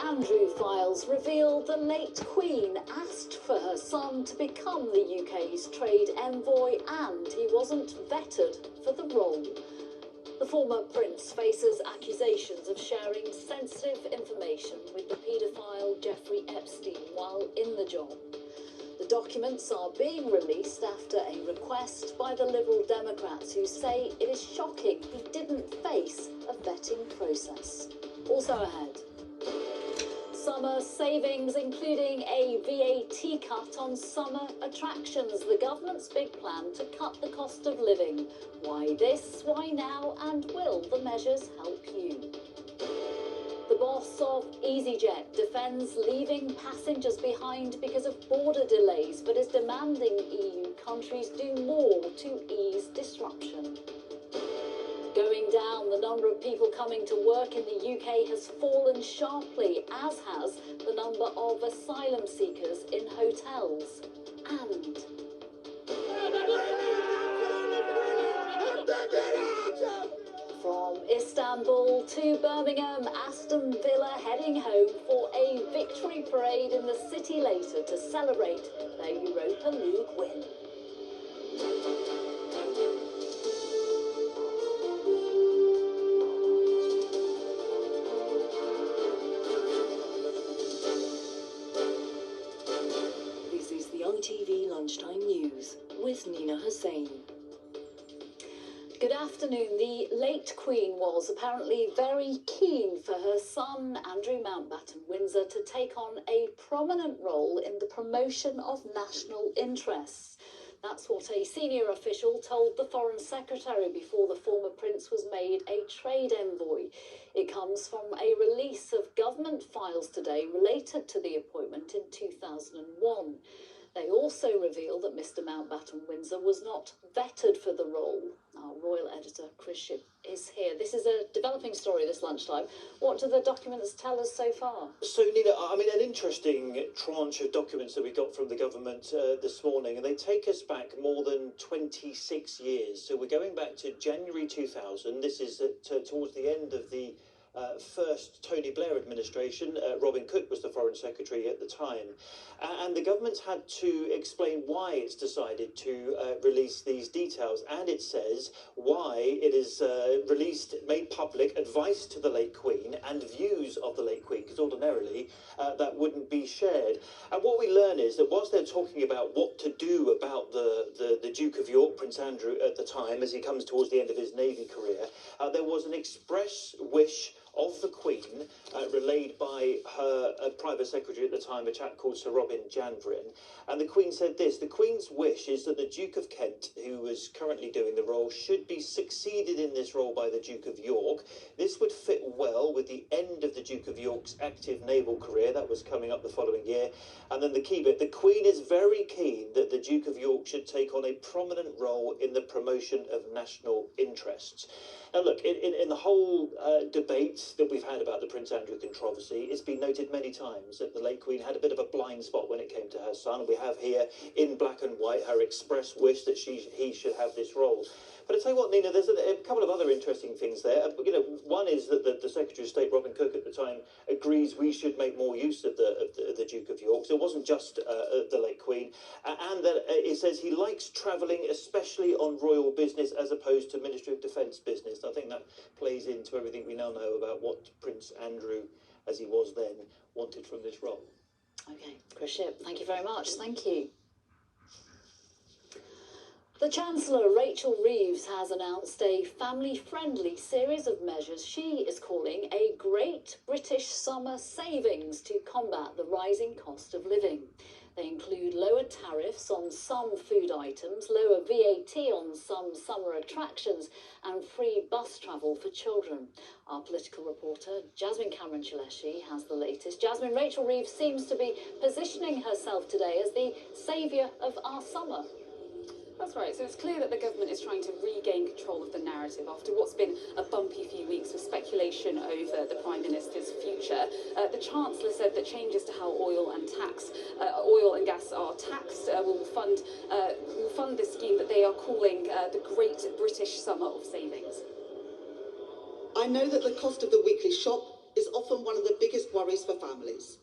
Andrew files reveal the late Queen asked for her son to become the UK's trade envoy and he wasn't vetted for the role. The former prince faces accusations of sharing sensitive information with the paedophile Jeffrey Epstein while in the job. The documents are being released after a request by the Liberal Democrats who say it is shocking he didn't face a vetting process. Also ahead, summer savings, including a VAT cut on summer attractions. The government's big plan to cut the cost of living. Why this, why now, and will the measures help you? The boss of EasyJet defends leaving passengers behind because of border delays, but is demanding EU countries do more to ease disruption. Going down, the number of people coming to work in the UK has fallen sharply, as has the number of asylum seekers in hotels. And from Istanbul to Birmingham, Aston Villa heading home for a victory parade in the city later to celebrate their Europa League win. This is the ITV Lunchtime News with Hossain. Good afternoon. The late Queen was apparently very keen for her son, Andrew Mountbatten Windsor, to take on a prominent role in the promotion of national interests. That's what a senior official told the Foreign Secretary before the former prince was made a trade envoy. It comes from a release of government files today related to the appointment in 2001. They also reveal that Mr Mountbatten Windsor was not vetted for the role. Our royal editor, Chris Shipp, is here. This is a developing story this lunchtime. What do the documents tell us so far? So, Nina, I mean, an interesting tranche of documents that we got from the government this morning, and they take us back more than 26 years. So we're going back to January 2000. This is towards the end of the first Tony Blair administration. Robin Cook was the Foreign Secretary at the time. And the government's had to explain why it's decided to release these details. And it says why it is released, made public, advice to the late Queen and views of the late Queen, because ordinarily that wouldn't be shared. And what we learn is that whilst they're talking about what to do about the Duke of York, Prince Andrew, at the time, as he comes towards the end of his Navy career, there was an express wish of the Queen, relayed by her private secretary at the time, a chap called Sir Robin Janvrin. And the Queen said this: the Queen's wish is that the Duke of Kent, who is currently doing the role, should be succeeded in this role by the Duke of York. This would fit well with the end of the Duke of York's active naval career. That was coming up the following year. And then the key bit: the Queen is very keen that the Duke of York should take on a prominent role in the promotion of national interests. Now look, in the whole debate that we've had about the Prince Andrew controversy, it's been noted many times that the late Queen had a bit of a blind spot when it came to her son. We have here in black and white her express wish that he should have this role. But I tell you what, Nina, there's a couple of other interesting things there. You know, one is that the Secretary of State, Robin Cook, at the time agrees we should make more use of the Duke of York. So it wasn't just the late Queen, and that it says he likes travelling, especially on royal business, as opposed to Ministry of Defence business. I think that plays into everything we now know about what Prince Andrew, as he was then, wanted from this role. Okay, Chris Shipp, thank you very much. Thank you. The Chancellor, Rachel Reeves, has announced a family-friendly series of measures she is calling a Great British Summer Savings to combat the rising cost of living. They include lower tariffs on some food items, lower VAT on some summer attractions, and free bus travel for children. Our political reporter, Jasmine Cameron-Chaleshi, has the latest. Jasmine, Rachel Reeves seems to be positioning herself today as the saviour of our summer. That's right. So it's clear that the government is trying to regain control of the narrative after what's been a bumpy few weeks with speculation over the Prime Minister's future. The Chancellor said that changes to how oil and gas are taxed will fund this scheme that they are calling the Great British Summer of Savings. I know that the cost of the weekly shop is often one of the biggest worries for families.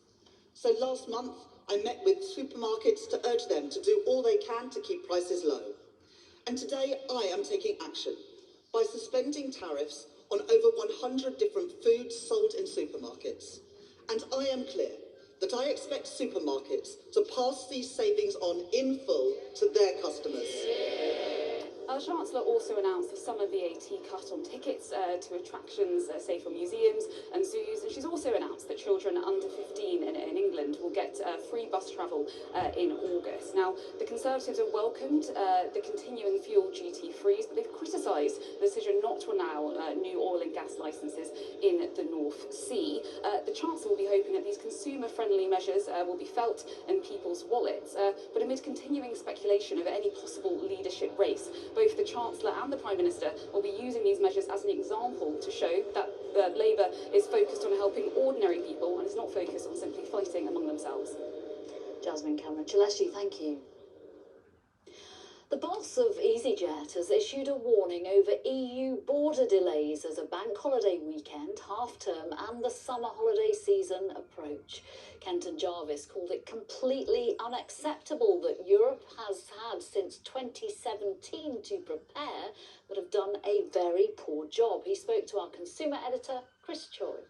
So last month, I met with supermarkets to urge them to do all they can to keep prices low. And today, I am taking action by suspending tariffs on over 100 different foods sold in supermarkets. And I am clear that I expect supermarkets to pass these savings on in full to their customers. The Chancellor also announced the summer VAT cut on tickets to attractions, say from museums and zoos, and she's also announced that children under 15 in England will get free bus travel in August. Now, the Conservatives have welcomed the continuing fuel duty freeze, but they've criticised the decision not to allow new oil and gas licences in the North Sea. The Chancellor will be hoping that these consumer-friendly measures will be felt in people's wallets, but amid continuing speculation of any possible leadership race, both the Chancellor and the Prime Minister will be using these measures as an example to show that Labour is focused on helping ordinary people and is not focused on simply fighting among themselves. Jasmine Cameron-Chaleshi, thank you. The boss of EasyJet has issued a warning over EU border delays as a bank holiday weekend, half-term and the summer holiday season approach. Kenton Jarvis called it completely unacceptable that Europe has had since 2017 to prepare, but have done a very poor job. He spoke to our consumer editor, Chris Choi.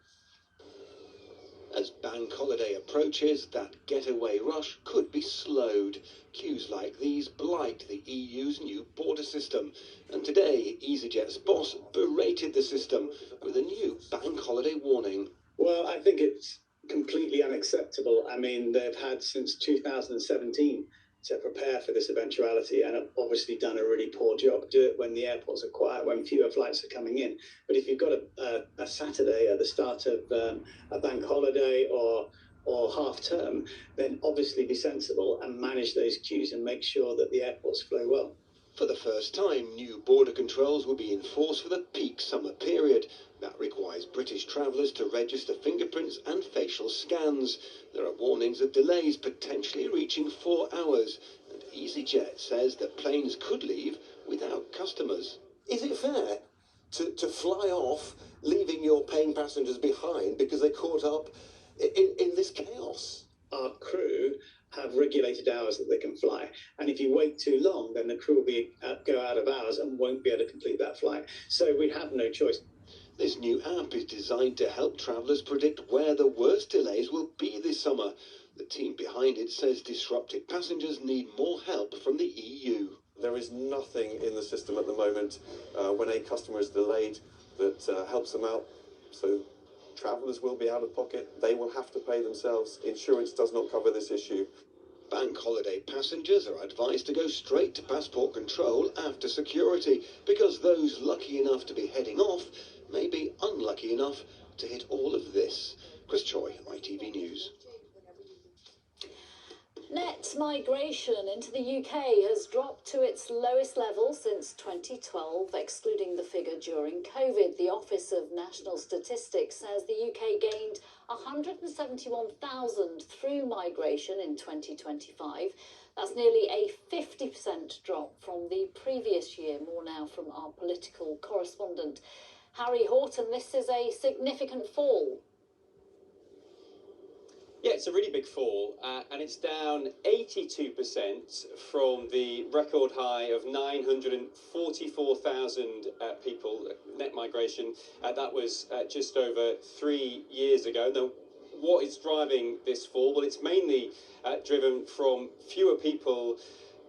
As bank holiday approaches, that getaway rush could be slowed. Queues like these blight the EU's new border system. And today, EasyJet's boss berated the system with a new bank holiday warning. Well, I think it's completely unacceptable. I mean, they've had since 2017 to prepare for this eventuality and have obviously done a really poor job. Do it when the airports are quiet, when fewer flights are coming in. But if you've got a Saturday at the start of a bank holiday or half term, then obviously be sensible and manage those queues and make sure that the airports flow well. For the first time, new border controls will be in force for the peak summer period. That requires British travellers to register fingerprints and facial scans. There are warnings of delays potentially reaching 4 hours, and EasyJet says that planes could leave without customers. Is it fair to fly off, leaving your paying passengers behind because they caught up in this chaos? Our crew have regulated hours that they can fly, and if you wait too long, then the crew will go out of hours and won't be able to complete that flight. So we have no choice. This new app is designed to help travellers predict where the worst delays will be this summer. The team behind it says disrupted passengers need more help from the EU. There is nothing in the system at the moment when a customer is delayed that helps them out. So travellers will be out of pocket. They will have to pay themselves. Insurance does not cover this issue. Bank holiday passengers are advised to go straight to passport control after security, because those lucky enough to be heading off may be unlucky enough to hit all of this. Chris Choi, ITV News. Net migration into the UK has dropped to its lowest level since 2012, excluding the figure during COVID. The Office of National Statistics says the UK gained 171,000 through migration in 2025. That's nearly a 50% drop from the previous year. More now from our political correspondent, Harry Horton. This is a significant fall. Yeah, it's a really big fall, and it's down 82% from the record high of 944,000 people, net migration. That was just over 3 years ago. Now, what is driving this fall? Well, it's mainly driven from fewer people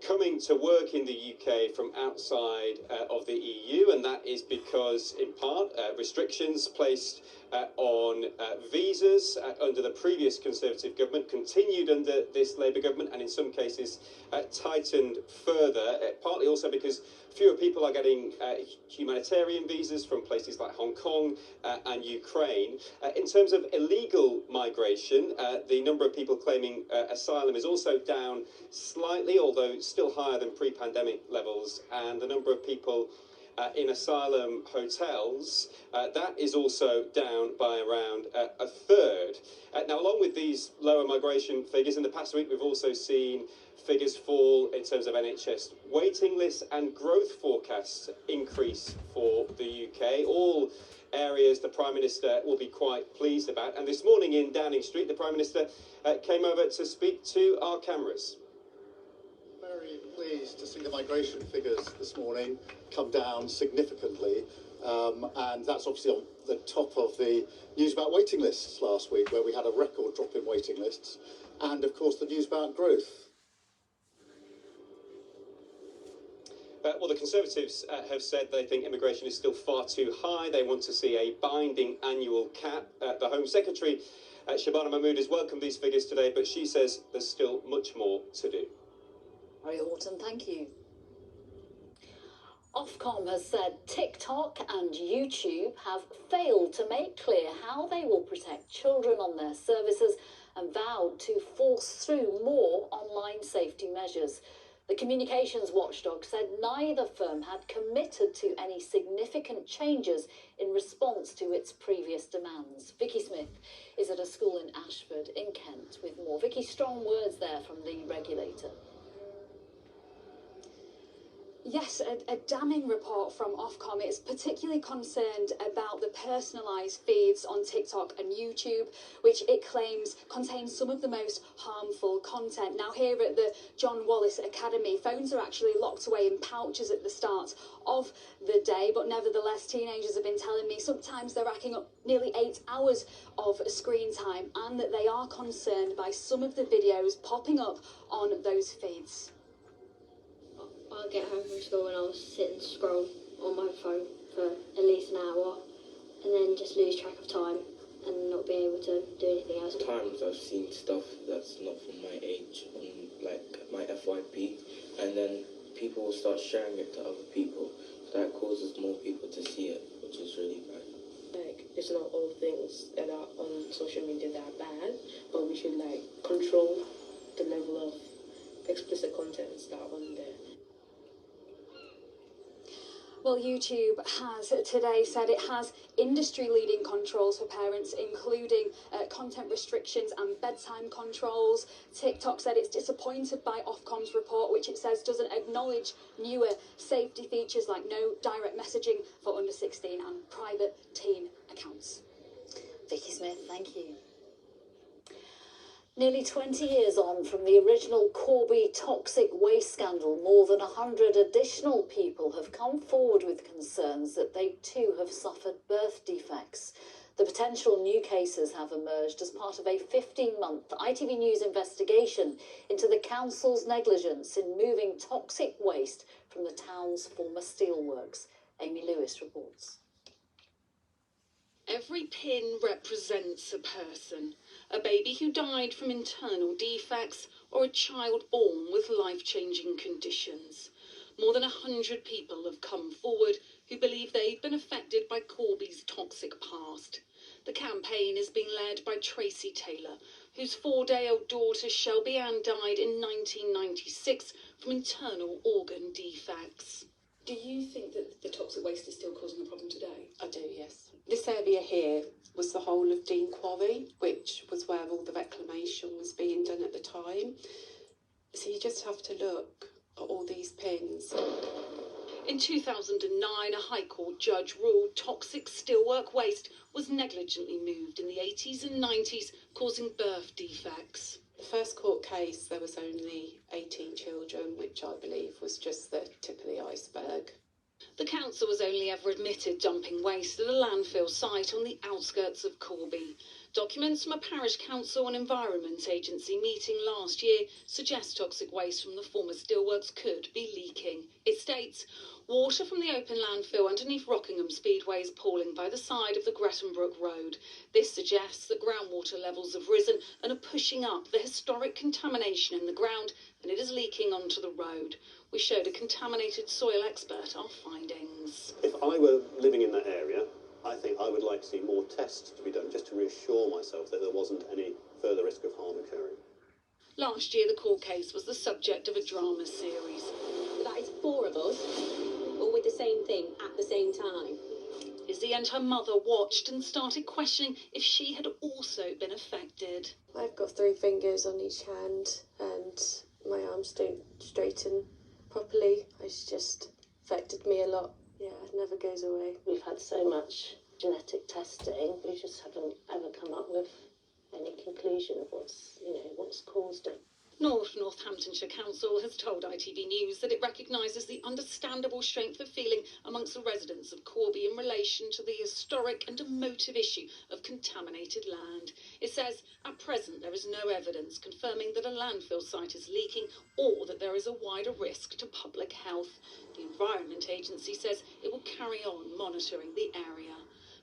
coming to work in the UK from outside of the EU, and that is because, in part, restrictions placed on visas under the previous Conservative government continued under this Labour government, and in some cases tightened further, partly also because fewer people are getting humanitarian visas from places like Hong Kong and Ukraine. In terms of illegal migration, the number of people claiming asylum is also down slightly, although still higher than pre-pandemic levels, and the number of people in asylum hotels, that is also down by around a third. Now, along with these lower migration figures, in the past week we've also seen figures fall in terms of NHS waiting lists and growth forecasts increase for the UK, all areas the Prime Minister will be quite pleased about. And this morning in Downing Street, the Prime Minister came over to speak to our cameras. Very pleased to see the migration figures this morning come down significantly, and that's obviously on the top of the news about waiting lists last week, where we had a record drop in waiting lists, and of course the news about growth. Well, the Conservatives have said they think immigration is still far too high. They want to see a binding annual cap. The Home Secretary, Shabana Mahmood, has welcomed these figures today, but she says there's still much more to do. Harry Horton, thank you. Ofcom has said TikTok and YouTube have failed to make clear how they will protect children on their services and vowed to force through more online safety measures. The communications watchdog said neither firm had committed to any significant changes in response to its previous demands. Vicky Smith is at a school in Ashford in Kent with more. Vicky, strong words there from the regulator. Yes, a damning report from Ofcom. It's particularly concerned about the personalised feeds on TikTok and YouTube, which it claims contain some of the most harmful content. Now, here at the John Wallace Academy, phones are actually locked away in pouches at the start of the day, but nevertheless, teenagers have been telling me sometimes they're racking up nearly 8 hours of screen time, and that they are concerned by some of the videos popping up on those feeds. I'll get home from school and I'll sit and scroll on my phone for at least an hour and then just lose track of time and not be able to do anything else. Times I've seen stuff that's not from my age on like my FYP, and then people will start sharing it to other people. That causes more people to see it, which is really bad. Like, it's not all things that are on social media that are bad, but we should like control the level of explicit contents that are on there. Well, YouTube has today said it has industry-leading controls for parents, including content restrictions and bedtime controls. TikTok said it's disappointed by Ofcom's report, which it says doesn't acknowledge newer safety features like no direct messaging for under 16 and private teen accounts. Vicky Smith, thank you. Nearly 20 years on from the original Corby toxic waste scandal, more than 100 additional people have come forward with concerns that they too have suffered birth defects. The potential new cases have emerged as part of a 15-month ITV News investigation into the council's negligence in moving toxic waste from the town's former steelworks. Amy Lewis reports. Every pin represents a person, a baby who died from internal defects or a child born with life-changing conditions. More than 100 people have come forward who believe they've been affected by Corby's toxic past. The campaign is being led by Tracy Taylor, whose 4-day-old daughter Shelby Ann died in 1996 from internal organ defects. Do you think that the toxic waste is still causing a problem today? I do, yes. This area here was the whole of Dean Quarry, which was where all the reclamation was being done at the time. So you just have to look at all these pins. In 2009, a High Court judge ruled toxic steelwork waste was negligently moved in the 80s and 90s, causing birth defects. The first court case, there was only 18 children, which I believe was just the tip of the iceberg. The council has only ever admitted dumping waste at a landfill site on the outskirts of Corby. Documents from a parish council and environment agency meeting last year suggest toxic waste from the former steelworks could be leaking. It states, water from the open landfill underneath Rockingham Speedway is pooling by the side of the Grettonbrook Road. This suggests that groundwater levels have risen and are pushing up the historic contamination in the ground, and it is leaking onto the road. We showed a contaminated soil expert our findings. If I were living in that area, I think I would like to see more tests to be done just to reassure myself that there wasn't any further risk of harm occurring. Last year, the court case was the subject of a drama series. That is 4 of us, all with the same thing at the same time. Izzy and her mother watched and started questioning if she had also been affected. I've got 3 fingers on each hand and my arms don't straighten properly. It's just affected me a lot. Yeah, it never goes away. We've had so much genetic testing. We just haven't ever come up with any conclusion of what's caused it. Northamptonshire Council has told ITV News that it recognises the understandable strength of feeling amongst the residents of Corby in relation to the historic and emotive issue of contaminated land. It says, at present, there is no evidence confirming that a landfill site is leaking or that there is a wider risk to public health. The Environment Agency says it will carry on monitoring the area.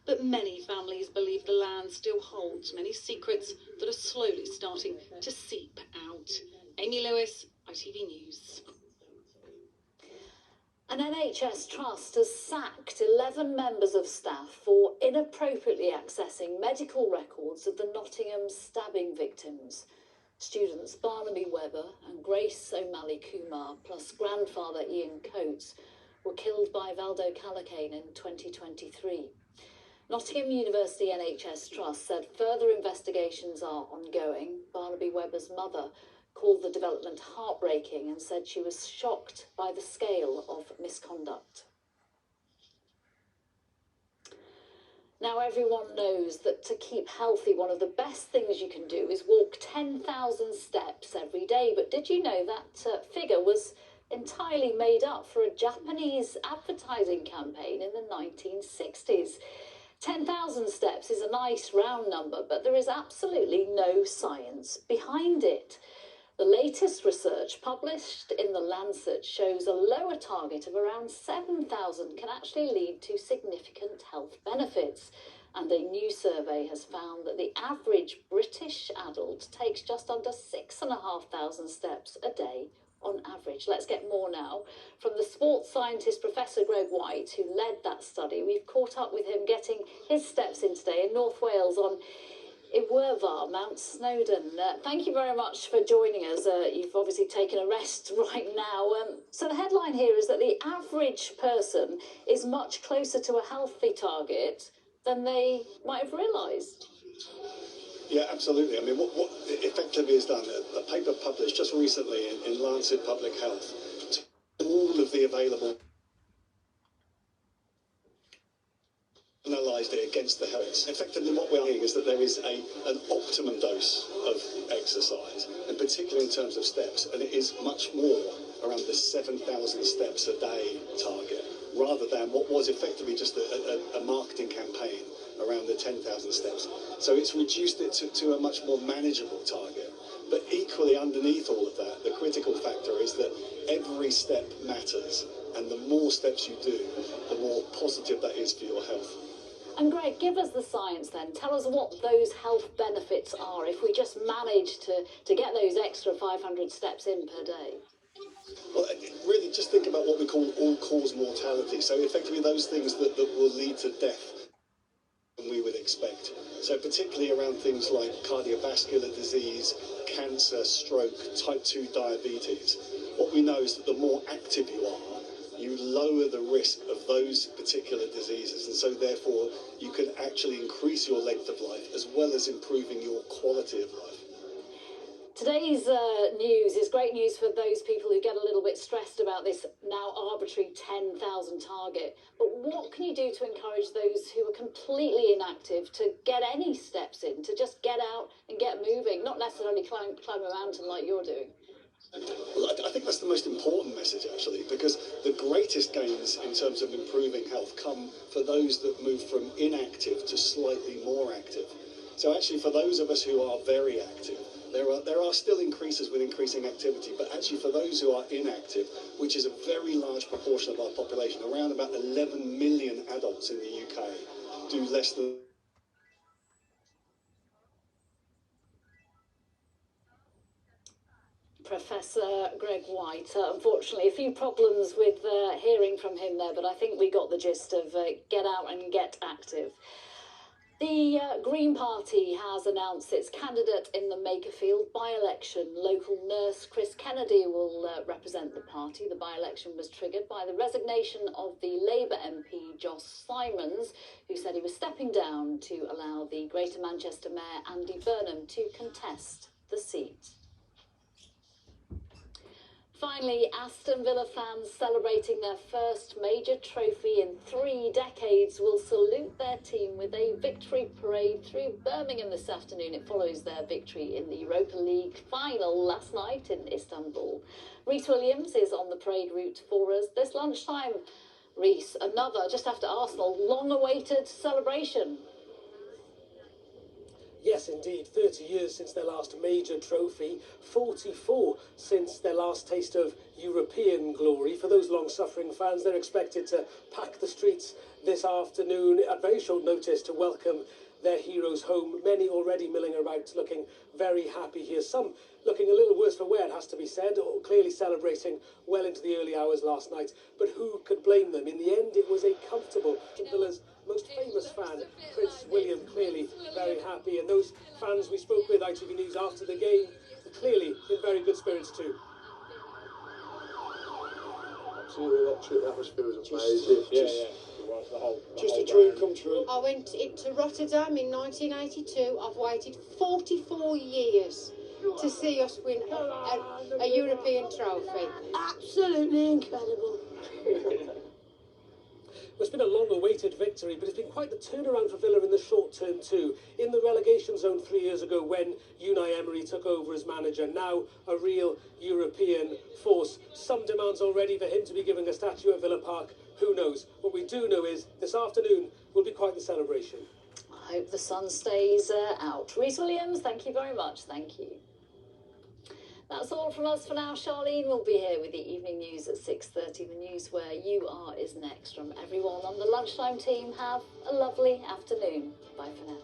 But many families believe the land still holds many secrets that are slowly starting to seep out. Amy Lewis, ITV News. An NHS trust has sacked 11 members of staff for inappropriately accessing medical records of the Nottingham stabbing victims. Students Barnaby Webber and Grace O'Malley Kumar, plus grandfather Ian Coates, were killed by Valdo Calacane in 2023. Nottingham University NHS Trust said further investigations are ongoing. Barnaby Webber's mother called the development heartbreaking and said she was shocked by the scale of misconduct. Now everyone knows that to keep healthy, one of the best things you can do is walk 10,000 steps every day. But did you know that figure was entirely made up for a Japanese advertising campaign in the 1960s? 10,000 steps is a nice round number, but there is absolutely no science behind it. The latest research published in The Lancet shows a lower target of around 7,000 can actually lead to significant health benefits. And a new survey has found that the average British adult takes just under 6,500 steps a day on average. Let's get more now from the sports scientist Professor Greg White, who led that study. We've caught up with him getting his steps in today in North Wales on Iwervar, Mount Snowdon. Thank you very much for joining us. You've obviously taken a rest right now. So the headline here is that the average person is much closer to a healthy target than they might have realised. Yeah, absolutely. I mean, what effectively is done, a paper published just recently in Lancet Public Health, all of the available analysed it against the health. Effectively, what we are seeing is that there is an optimum dose of exercise, and particularly in terms of steps, and it is much more around the 7,000 steps a day target, rather than what was effectively just a marketing campaign around the 10,000 steps. So it's reduced it to a much more manageable target. But equally underneath all of that, the critical factor is that every step matters, and the more steps you do, the more positive that is for your health. And Greg, give us the science then. Tell us what those health benefits are if we just manage to get those extra 500 steps in per day. Well, really just think about what we call all-cause mortality. So effectively those things that will lead to death than we would expect. So particularly around things like cardiovascular disease, cancer, stroke, type 2 diabetes. What we know is that the more active you are, you lower the risk of those particular diseases, and so therefore you can actually increase your length of life as well as improving your quality of life. Today's news is great news for those people who get a little bit stressed about this now arbitrary 10,000 target. But what can you do to encourage those who are completely inactive to get any steps in, to just get out and get moving, not necessarily climb a mountain like you're doing? Well, I think that's the most important message, actually, because the greatest gains in terms of improving health come for those that move from inactive to slightly more active. So actually, for those of us who are very active, there are still increases with increasing activity, but actually for those who are inactive, which is a very large proportion of our population, around about 11 million adults in the UK do less than... Professor Greg White. Unfortunately, a few problems with hearing from him there, but I think we got the gist of get out and get active. The Green Party has announced its candidate in the Makerfield by-election. Local nurse Chris Kennedy will represent the party. The by-election was triggered by the resignation of the Labour MP Joss Simons, who said he was stepping down to allow the Greater Manchester Mayor Andy Burnham to contest the seat. Finally, Aston Villa fans celebrating their first major trophy in 3 decades will salute their team with a victory parade through Birmingham this afternoon. It follows their victory in the Europa League final last night in Istanbul. Rhys Williams is on the parade route for us this lunchtime. Rhys, another, just after Arsenal, long-awaited celebration. Yes, indeed. 30 years since their last major trophy, 44 since their last taste of European glory. For those long-suffering fans, they're expected to pack the streets this afternoon at very short notice to welcome their heroes home. Many already milling about, looking very happy here. Some looking a little worse for wear, it has to be said, or clearly celebrating well into the early hours last night. But who could blame them? In the end, it was a comfortable Villa's most famous fan, Prince William, clearly very happy. And those fans we spoke with, ITV News, after the game, clearly in very good spirits too. Absolutely electric. The atmosphere was amazing. Just a dream come true. I went to Rotterdam in 1982. I've waited 44 years to see us win a European trophy. Absolutely incredible. It's been a long-awaited victory, but it's been quite the turnaround for Villa in the short term too. In the relegation zone 3 years ago when Unai Emery took over as manager, now a real European force. Some demands already for him to be given a statue at Villa Park. Who knows? What we do know is this afternoon will be quite the celebration. I hope the sun stays out. Rhys Williams, thank you very much. Thank you. That's all from us for now. Charlene will be here with the evening news at 6:30. The news where you are is next. From everyone on the Lunchtime team, have a lovely afternoon. Bye for now.